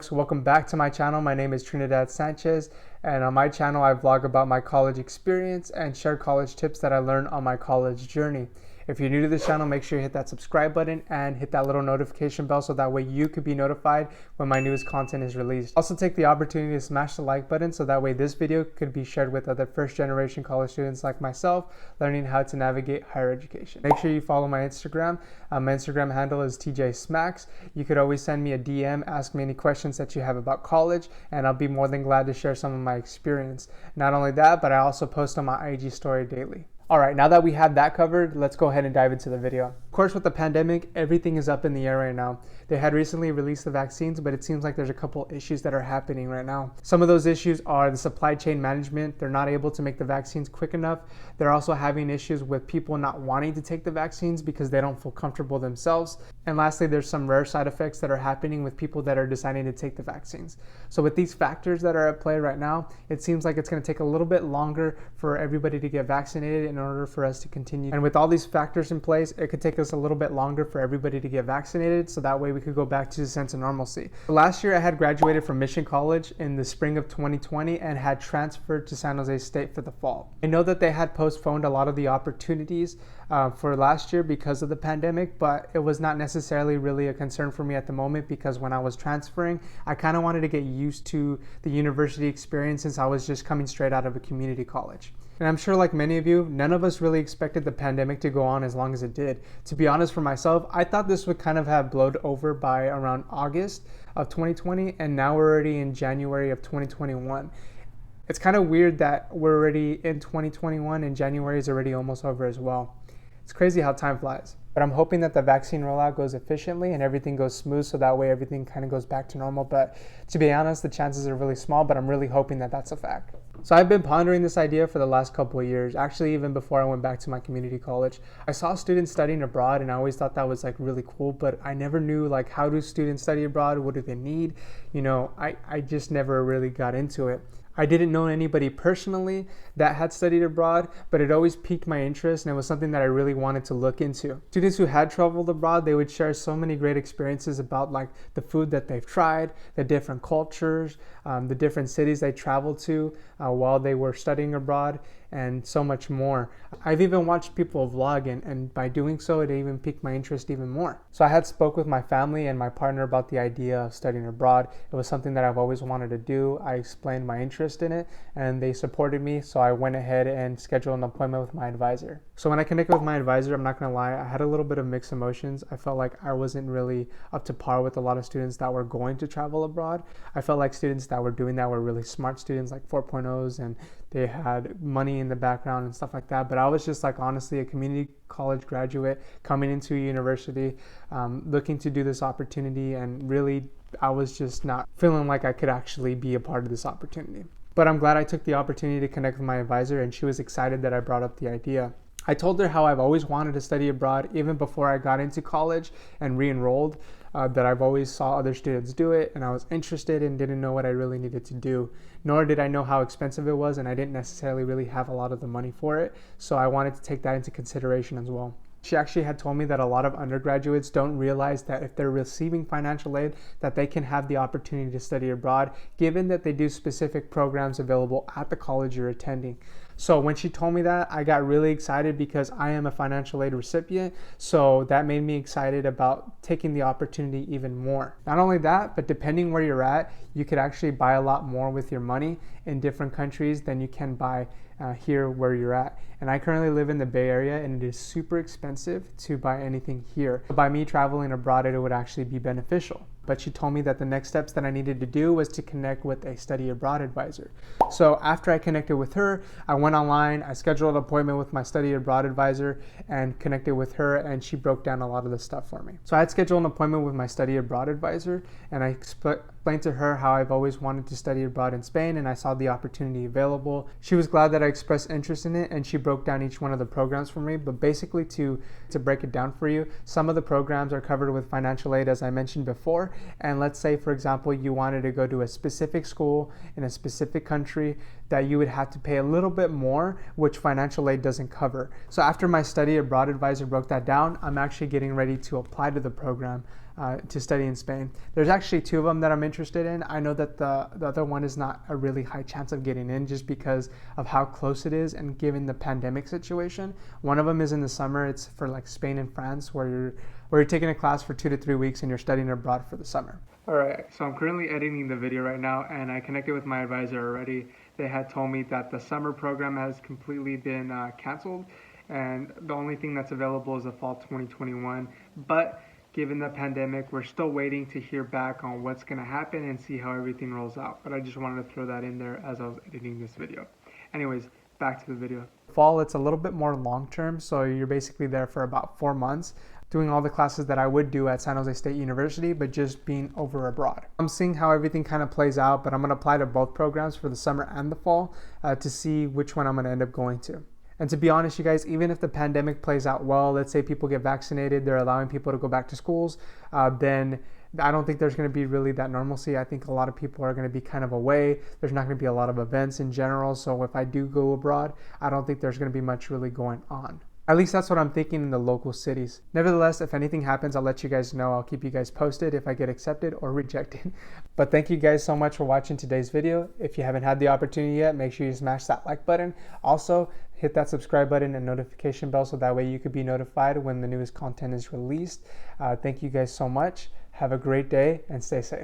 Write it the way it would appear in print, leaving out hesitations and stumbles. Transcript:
So welcome back to my channel. My name is Trinidad Sanchez, and on my channel I vlog about my college experience and share college tips that I learned on my college journey. If you're new to this channel, make sure you hit that subscribe button and hit that little notification bell so that way you could be notified when my newest content is released. Also take the opportunity to smash the like button so that way this video could be shared with other first-generation college students like myself learning how to navigate higher education. Make sure you follow my Instagram. My Instagram handle is TJSmacks. You could always send me a DM, ask me any questions that you have about college, and I'll be more than glad to share some of my experience. Not only that, but I also post on my IG story daily. Alright, now that we have that covered, let's go ahead and dive into the video. Of course, with the pandemic, everything is up in the air right now. They had recently released the vaccines, but it seems like there's a couple issues that are happening right now. Some of those issues are the supply chain management. They're not able to make the vaccines quick enough. They're also having issues with people not wanting to take the vaccines because they don't feel comfortable themselves. And lastly, there's some rare side effects that are happening with people that are deciding to take the vaccines. So with these factors that are at play right now, it seems like it's going to take a little bit longer for everybody to get vaccinated in order for us to continue. And with all these factors in place, it could take us a little bit longer for everybody to get vaccinated, so that way we could go back to a sense of normalcy. Last year I had graduated from Mission College in the spring of 2020 and had transferred to San Jose State for the fall. I know that they had postponed a lot of the opportunities for last year because of the pandemic, but it was not necessarily really a concern for me at the moment because when I was transferring, I kind of wanted to get used to the university experience since I was just coming straight out of a community college. And I'm sure like many of you, none of us really expected the pandemic to go on as long as it did. To be honest, for myself, I thought this would kind of have blown over by around August of 2020, and now we're already in January of 2021. It's kind of weird that we're already in 2021 and January is already almost over as well. It's crazy how time flies. But I'm hoping that the vaccine rollout goes efficiently and everything goes smooth so that way everything kind of goes back to normal. But to be honest, the chances are really small, but I'm really hoping that that's a fact. So I've been pondering this idea for the last couple of years, actually even before I went back to my community college. I saw students studying abroad and I always thought that was like really cool, but I never knew like how do students study abroad? What do they need? You know, I just never really got into it. I didn't know anybody personally that had studied abroad, but it always piqued my interest and it was something that I really wanted to look into. Students who had traveled abroad, they would share so many great experiences about like the food that they've tried, the different cultures, the different cities they traveled to while they were studying abroad, and so much more. I've even watched people vlog and by doing so, it even piqued my interest even more. So I had spoke with my family and my partner about the idea of studying abroad. It was something that I've always wanted to do. I explained my interest in it and they supported me. So I went ahead and scheduled an appointment with my advisor. So when I connected with my advisor, I'm not gonna lie, I had a little bit of mixed emotions. I felt like I wasn't really up to par with a lot of students that were going to travel abroad. I felt like students that were doing that were really smart students, like 4.0s, and they had money in the background and stuff like that. But I was just like honestly a community college graduate coming into a university, looking to do this opportunity, and really I was just not feeling like I could actually be a part of this opportunity. But I'm glad I took the opportunity to connect with my advisor and she was excited that I brought up the idea. I told her how I've always wanted to study abroad even before I got into college and re-enrolled, that I've always saw other students do it and I was interested and didn't know what I really needed to do. Nor did I know how expensive it was and I didn't necessarily really have a lot of the money for it. So I wanted to take that into consideration as well. She actually had told me that a lot of undergraduates don't realize that if they're receiving financial aid, that they can have the opportunity to study abroad, given that they do specific programs available at the college you're attending. So when she told me that, I got really excited because I am a financial aid recipient. So that made me excited about taking the opportunity even more. Not only that, but depending where you're at, you could actually buy a lot more with your money in different countries than you can buy here where you're at. And I currently live in the Bay Area and it is super expensive to buy anything here. By me traveling abroad, it would actually be beneficial. But she told me that the next steps that I needed to do was to connect with a study abroad advisor. So after I connected with her, I went online, I scheduled an appointment with my study abroad advisor and connected with her, and she broke down a lot of the stuff for me. So I had scheduled an appointment with my study abroad advisor and I explained to her how I've always wanted to study abroad in Spain and I saw the opportunity available. She was glad that I expressed interest in it and she broke down each one of the programs for me. But basically to break it down for you, some of the programs are covered with financial aid as I mentioned before. And let's say, for example, you wanted to go to a specific school in a specific country, that you would have to pay a little bit more, which financial aid doesn't cover. So after my study abroad advisor broke that down, I'm actually getting ready to apply to the program. to study in Spain. There's actually 2 of them that I'm interested in. I know that the other one is not a really high chance of getting in just because of how close it is and given the pandemic situation. One of them is in the summer. It's for like Spain and France, where you're taking a class for 2 to 3 weeks and you're studying abroad for the summer. All right, so I'm currently editing the video right now, and I connected with my advisor already. They had told me that the summer program has completely been canceled, and the only thing that's available is the fall 2021. But given the pandemic, we're still waiting to hear back on what's going to happen and see how everything rolls out. But I just wanted to throw that in there as I was editing this video. Anyways, back to the video. Fall, it's a little bit more long-term, so you're basically there for about 4 months, doing all the classes that I would do at San Jose State University, but just being over abroad. I'm seeing how everything kind of plays out, but I'm gonna apply to both programs for the summer and the fall to see which one I'm gonna end up going to. And to be honest, you guys, even if the pandemic plays out well, let's say people get vaccinated, they're allowing people to go back to schools, then I don't think there's going to be really that normalcy. I think a lot of people are going to be kind of away. There's not going to be a lot of events in general. So if I do go abroad, I don't think there's going to be much really going on. At least that's what I'm thinking in the local cities. Nevertheless, if anything happens, I'll let you guys know. I'll keep you guys posted if I get accepted or rejected. But thank you guys so much for watching today's video. If you haven't had the opportunity yet, make sure you smash that like button. Also, hit that subscribe button and notification bell so that way you could be notified when the newest content is released. Thank you guys so much. Have a great day and stay safe.